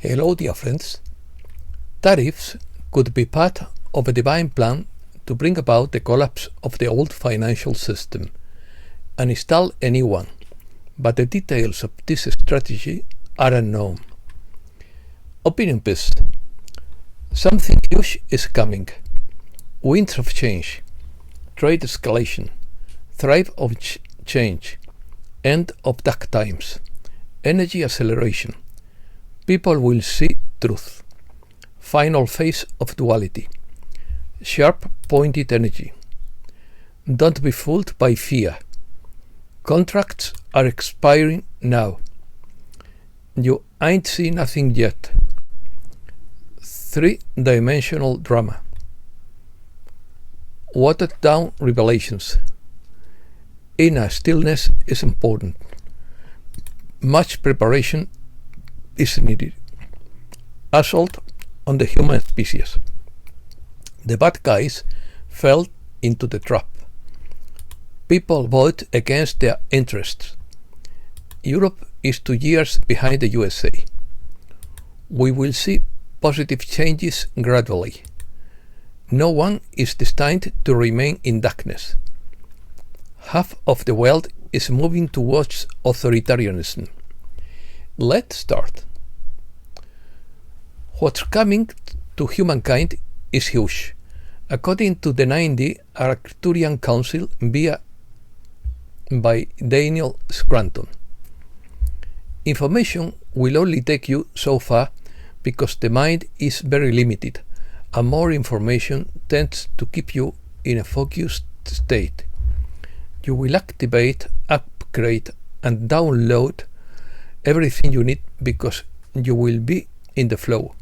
Hello, dear friends. Tariffs could be part of a divine plan to bring about the collapse of the old financial system and install a new one, but the details of this strategy are unknown. Opinion piece. Something huge is coming. Winds of change, trade escalation, thrive of change, end of dark times, energy acceleration. People will see truth. Final phase of duality. Sharp pointed energy. Don't be fooled by fear. Contracts are expiring now. You ain't seen nothing yet. Three-dimensional drama. Watered down revelations. Inner stillness is important. Much preparation is needed. Assault on the human species. The bad guys fell into the trap. People vote against their interests. Europe is 2 years behind the USA. We will see positive changes gradually. No one is destined to remain in darkness. Half of the world is moving towards authoritarianism. Let's start. What's coming to humankind is huge. According to the 90 Arcturian Council by Daniel Scranton. Information will only take you so far because the mind is very limited, and more information tends to keep you in a focused state. You will activate, upgrade, and download everything you need because you will be in the flow,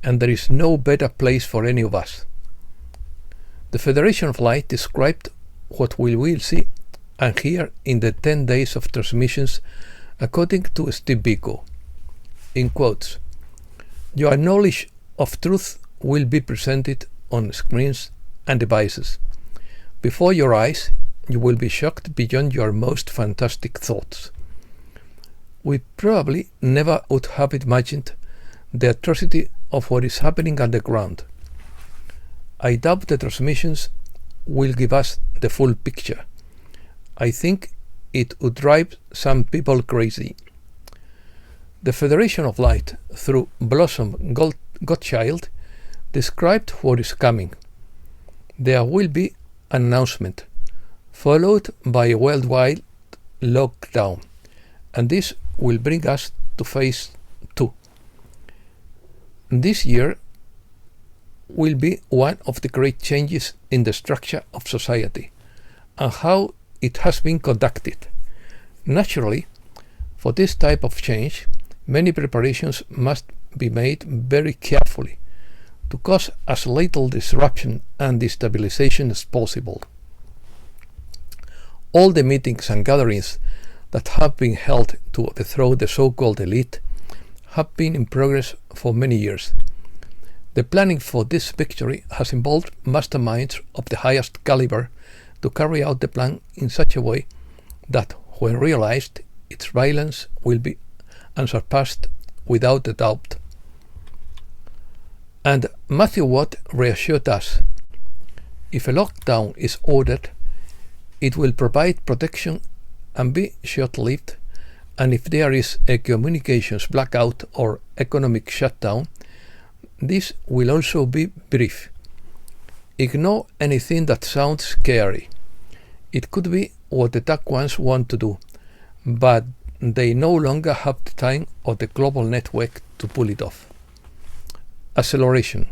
and there is no better place for any of us. The Federation of Light described what we will see and hear in the 10 days of transmissions according to Steve Biko. In quotes, your knowledge of truth will be presented on screens and devices. Before your eyes, you will be shocked beyond your most fantastic thoughts. We probably never would have imagined the atrocity of what is happening underground. I doubt the transmissions will give us the full picture. I think it would drive some people crazy. The Federation of Light, through Blossom Godchild, described what is coming. There will be an announcement, followed by a worldwide lockdown, and this will bring us to phase 2. This year will be one of the great changes in the structure of society and how it has been conducted. Naturally, for this type of change, many preparations must be made very carefully to cause as little disruption and destabilization as possible. All the meetings and gatherings that have been held to overthrow the so-called elite have been in progress for many years. The planning for this victory has involved masterminds of the highest caliber to carry out the plan in such a way that, when realized, its violence will be unsurpassed without a doubt. And Matthew Watt reassured us, if a lockdown is ordered, it will provide protection and be short-lived, and if there is a communications blackout or economic shutdown, this will also be brief. Ignore anything that sounds scary. It could be what the dark ones want to do, but they no longer have the time or the global network to pull it off. Acceleration.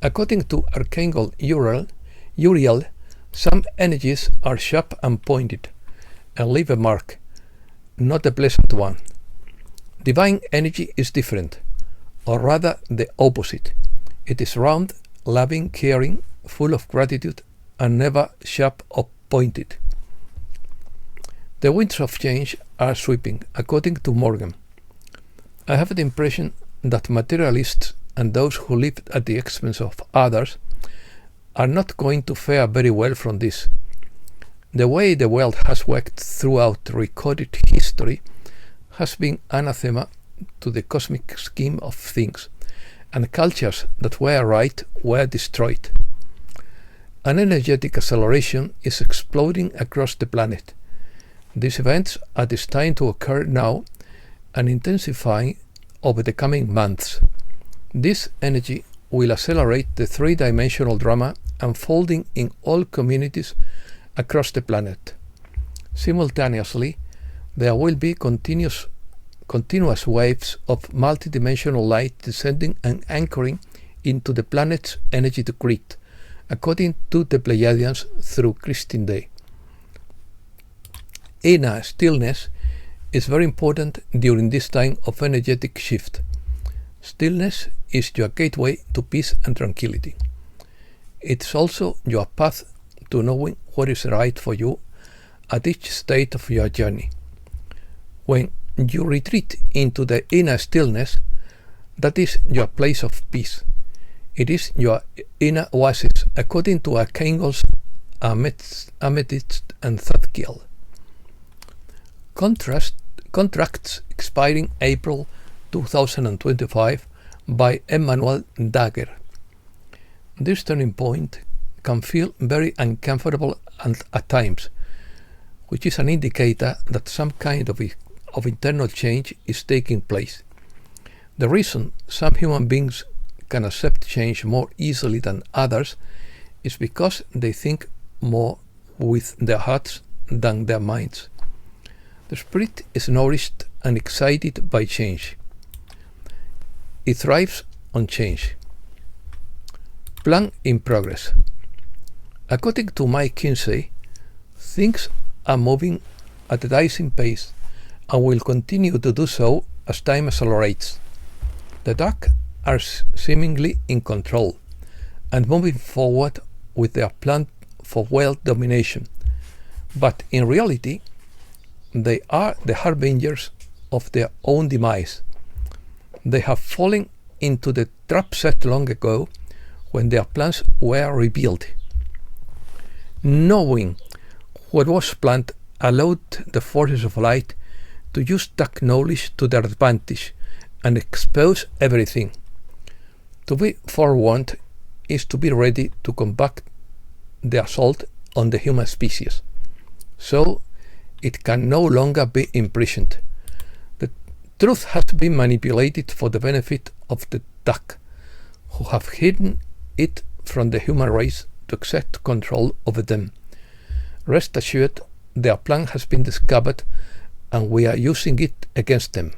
According to Archangel Uriel, some energies are sharp and pointed and leave a mark, not a pleasant one. Divine energy is different, or rather the opposite. It is round, loving, caring, full of gratitude, and never sharp or pointed. The winds of change are sweeping, according to Morgan. I have the impression that materialists and those who live at the expense of others are not going to fare very well from this. The way the world has worked throughout recorded history has been anathema to the cosmic scheme of things, and cultures that were right were destroyed. An energetic acceleration is exploding across the planet. These events are destined to occur now and intensifying over the coming months. This energy will accelerate the three-dimensional drama unfolding in all communities across the planet. Simultaneously, there will be continuous waves of multidimensional light descending and anchoring into the planet's energy to grid, according to the Pleiadians through Christine Day. Inner stillness is very important during this time of energetic shift. Stillness is your gateway to peace and tranquility. It's also your path to knowing what is right for you at each state of your journey. When you retreat into the inner stillness, that is your place of peace. It is your inner oasis, according to archangels Amethyst and Zadkiel. Contracts expiring April 2025 by Emmanuel Daguerre. This turning point can feel very uncomfortable at times, which is an indicator that some kind of internal change is taking place. The reason some human beings can accept change more easily than others is because they think more with their hearts than their minds. The spirit is nourished and excited by change. It thrives on change. Plan in progress. According to Mike Kinsey, things are moving at a dizing pace and will continue to do so as time accelerates. The dark are seemingly in control and moving forward with their plan for world domination, but in reality, they are the harbingers of their own demise. They have fallen into the trap set long ago when their plans were revealed. Knowing what was planned allowed the forces of light to use that knowledge to their advantage and expose everything. To be forewarned is to be ready to combat the assault on the human species, so it can no longer be imprisoned. The truth has been manipulated for the benefit of the dark, who have hidden it from the human race to exert control over them. Rest assured, their plan has been discovered and we are using it against them.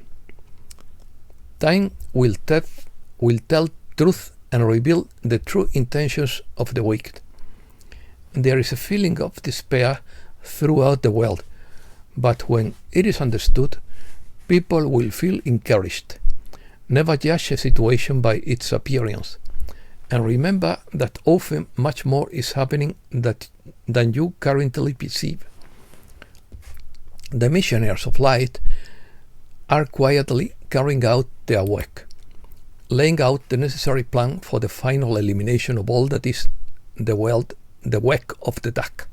Time will tell truth and reveal the true intentions of the wicked. There is a feeling of despair throughout the world, but when it is understood, people will feel encouraged. Never judge a situation by its appearance, and remember that often much more is happening than you currently perceive. The missionaries of light are quietly carrying out their work, laying out the necessary plan for the final elimination of all that is the work of the dark.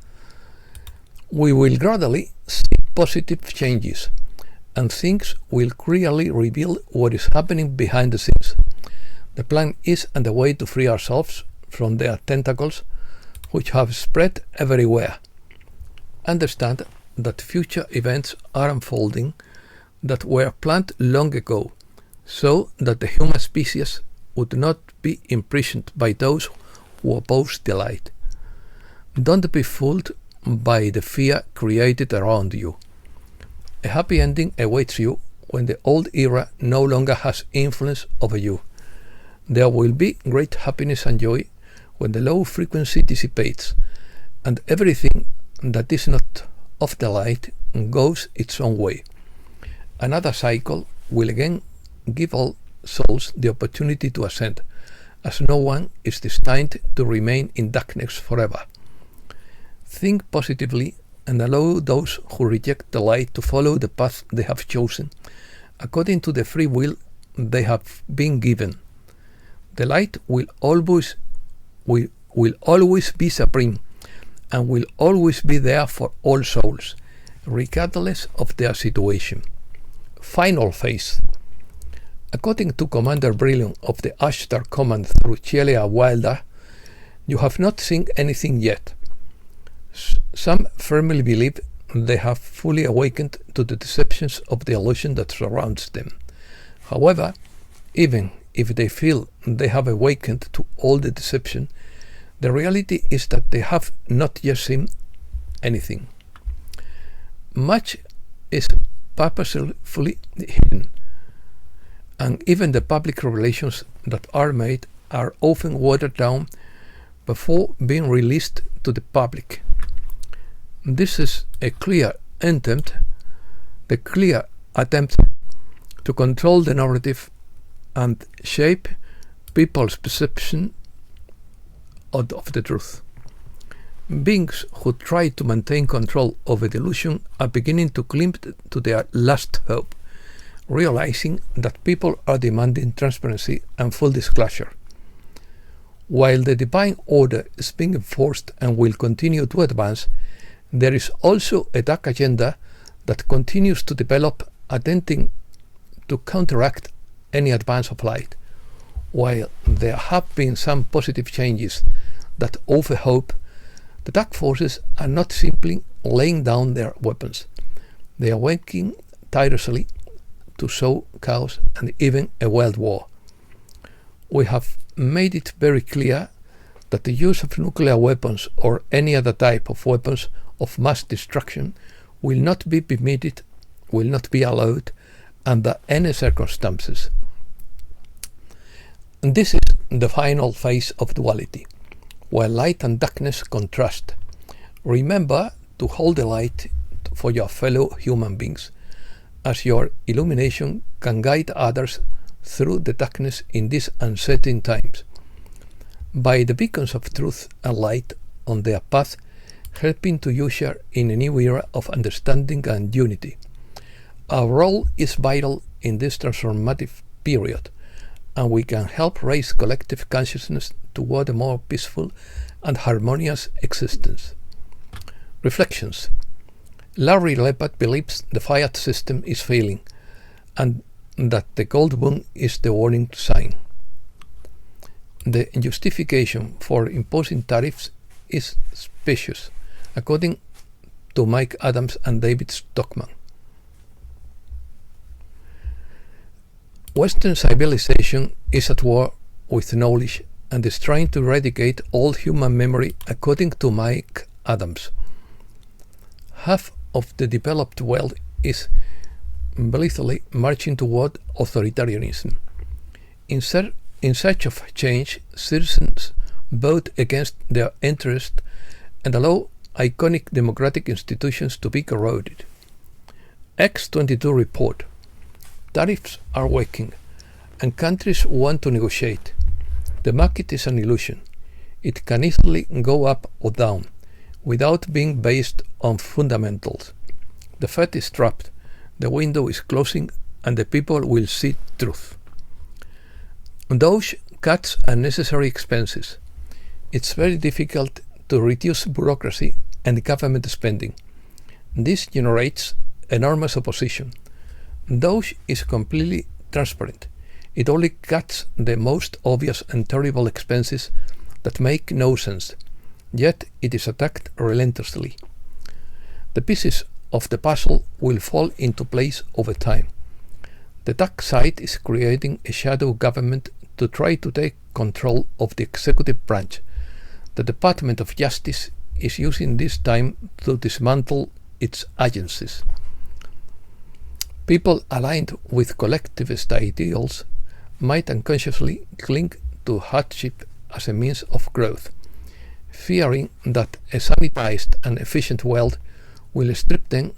We will gradually see positive changes, and things will clearly reveal what is happening behind the scenes. The plan is underway to free ourselves from their tentacles, which have spread everywhere. Understand that future events are unfolding that were planned long ago, so that the human species would not be imprisoned by those who oppose the light. Don't be fooled by the fear created around you. A happy ending awaits you when the old era no longer has influence over you. There will be great happiness and joy when the low frequency dissipates, and everything that is not of the light goes its own way. Another cycle will again give all souls the opportunity to ascend, as no one is destined to remain in darkness forever. Think positively and allow those who reject the light to follow the path they have chosen, according to the free will they have been given. The light will always be supreme and will always be there for all souls, regardless of their situation. Final phase. According to Commander Brillion of the Ashtar Command through Chelia Wilder, you have not seen anything yet. Some firmly believe they have fully awakened to the deceptions of the illusion that surrounds them. However, even if they feel they have awakened to all the deception, the reality is that they have not yet seen anything. Much is purposefully hidden, and even the public revelations that are made are often watered down before being released to the public. This is a clear attempt to control the narrative and shape people's perception of the truth. Beings who try to maintain control over the illusion are beginning to cling to their last hope, realizing that people are demanding transparency and full disclosure. While the divine order is being enforced and will continue to advance, there is also a dark agenda that continues to develop, attempting to counteract any advance of light. While there have been some positive changes that offer hope, the dark forces are not simply laying down their weapons. They are working tirelessly to sow chaos and even a world war. We have made it very clear that the use of nuclear weapons or any other type of weapons of mass destruction will not be permitted, will not be allowed under any circumstances. And this is the final phase of duality, where light and darkness contrast. Remember to hold the light for your fellow human beings, as your illumination can guide others through the darkness in these uncertain times. By the beacons of truth and light on their path, helping to usher in a new era of understanding and unity. Our role is vital in this transformative period, and we can help raise collective consciousness toward a more peaceful and harmonious existence. Reflections. Larry Lepard believes the Fiat system is failing, and that the gold boom is the warning sign. The justification for imposing tariffs is specious, according to Mike Adams and David Stockman. Western civilization is at war with knowledge and is trying to eradicate all human memory, according to Mike Adams. Half of the developed world is blithely marching toward authoritarianism. In search of change, citizens vote against their interest and allow iconic democratic institutions to be corroded. X22 report: tariffs are working, and countries want to negotiate. The market is an illusion. It can easily go up or down without being based on fundamentals. The Fed is trapped, the window is closing, and the people will see truth. Those cuts unnecessary expenses. It's very difficult to reduce bureaucracy and government spending. This generates enormous opposition. Doge is completely transparent. It only cuts the most obvious and terrible expenses that make no sense, yet it is attacked relentlessly. The pieces of the puzzle will fall into place over time. The dark side is creating a shadow government to try to take control of the executive branch. The Department of Justice is using this time to dismantle its agencies. People aligned with collectivist ideals might unconsciously cling to hardship as a means of growth, fearing that a sanitized and efficient world will strip them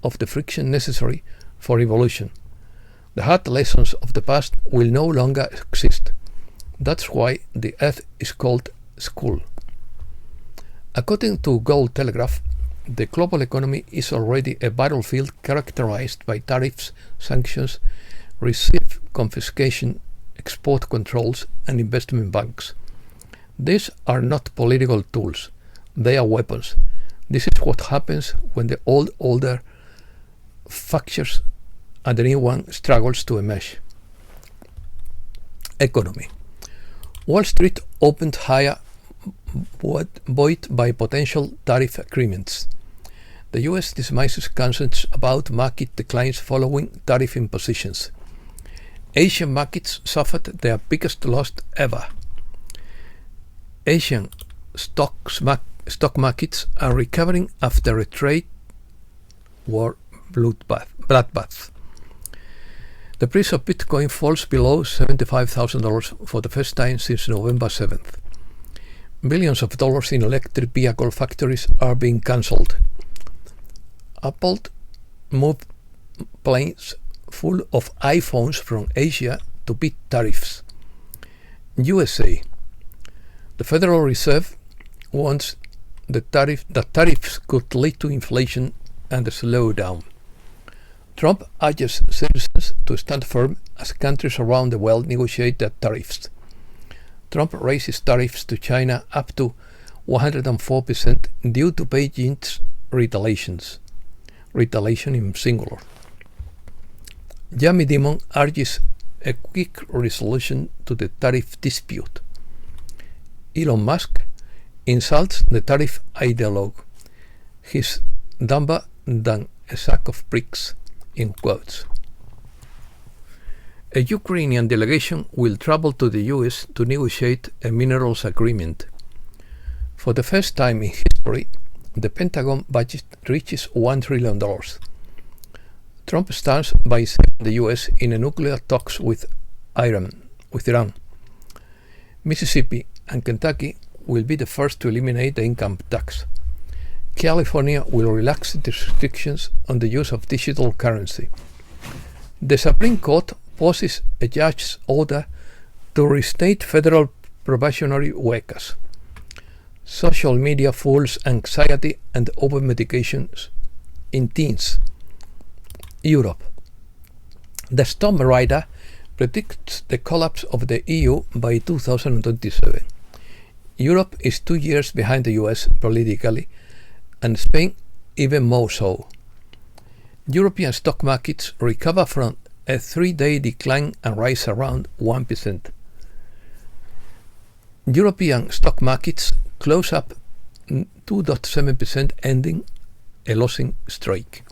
of the friction necessary for evolution. The hard lessons of the past will no longer exist. That's why the Earth is called school. According to Gold Telegraph, the global economy is already a battlefield characterized by tariffs, sanctions, receipt confiscation, export controls, and investment banks. These are not political tools, they are weapons. This is what happens when the old order fractures and the new one struggles to emerge. Economy. Wall Street opened higher, buoyed by potential tariff agreements. The US dismisses concerns about market declines following tariff impositions. Asian markets suffered their biggest loss ever. Asian stock markets are recovering after a trade war bloodbath. The price of Bitcoin falls below $75,000 for the first time since November 7th. Billions of dollars in electric vehicle factories are being cancelled. Apple moved planes full of iPhones from Asia to beat tariffs. USA. The Federal Reserve warns that tariffs could lead to inflation and a slowdown. Trump urges citizens to stand firm as countries around the world negotiate their tariffs. Trump raises tariffs to China up to 104% due to Beijing's retaliation in singular. Jamie Dimon urges a quick resolution to the tariff dispute. Elon Musk insults the tariff ideologue. He's dumber than a sack of bricks, in quotes. A Ukrainian delegation will travel to the US to negotiate a minerals agreement. For the first time in history, the Pentagon budget reaches $1 trillion. Trump stands by the US in a nuclear talks with Iran. Mississippi and Kentucky will be the first to eliminate the income tax. California will relax the restrictions on the use of digital currency. The Supreme Court poses a judge's order to restate federal probationary workers. Social media fuels anxiety and over-medications in teens. Europe. The Storm Rider predicts the collapse of the EU by 2027. Europe is 2 years behind the US politically, and Spain even more so. European stock markets recover from a 3-day decline and rise around 1%. European stock markets close up 2.7%, ending a losing streak.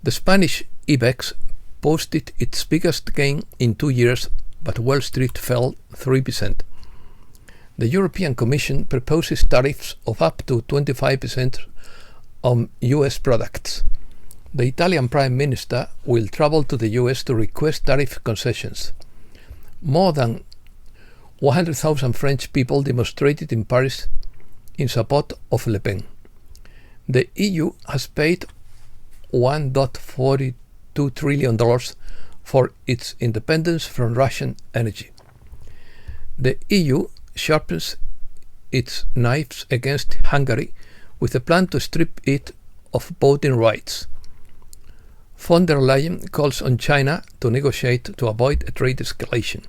The Spanish IBEX posted its biggest gain in 2 years, but Wall Street fell 3%. The European Commission proposes tariffs of up to 25% on US products. The Italian Prime Minister will travel to the US to request tariff concessions. More than 100,000 French people demonstrated in Paris in support of Le Pen. The EU has paid $1.42 trillion for its independence from Russian energy. The EU sharpens its knives against Hungary with a plan to strip it of voting rights. Von der Leyen calls on China to negotiate to avoid a trade escalation.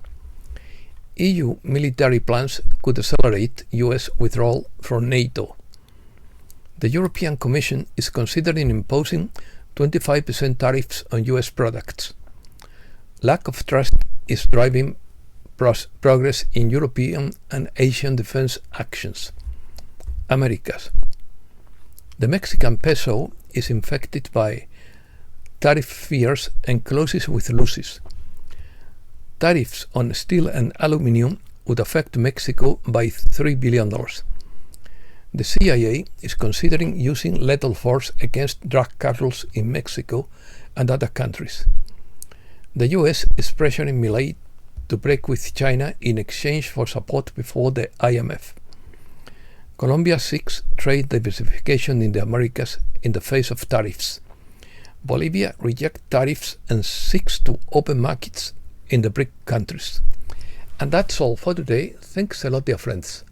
EU military plans could accelerate US withdrawal from NATO. The European Commission is considering imposing 25% tariffs on US products. Lack of trust is driving progress in European and Asian defense actions. Americas. The Mexican peso is infected by tariff fears and closes with losses. Tariffs on steel and aluminum would affect Mexico by $3 billion. The CIA is considering using lethal force against drug cartels in Mexico and other countries. The US is pressuring Milei to break with China in exchange for support before the IMF. Colombia seeks trade diversification in the Americas in the face of tariffs. Bolivia rejects tariffs and seeks to open markets in the BRIC countries. And that's all for today. Thanks a lot, dear friends.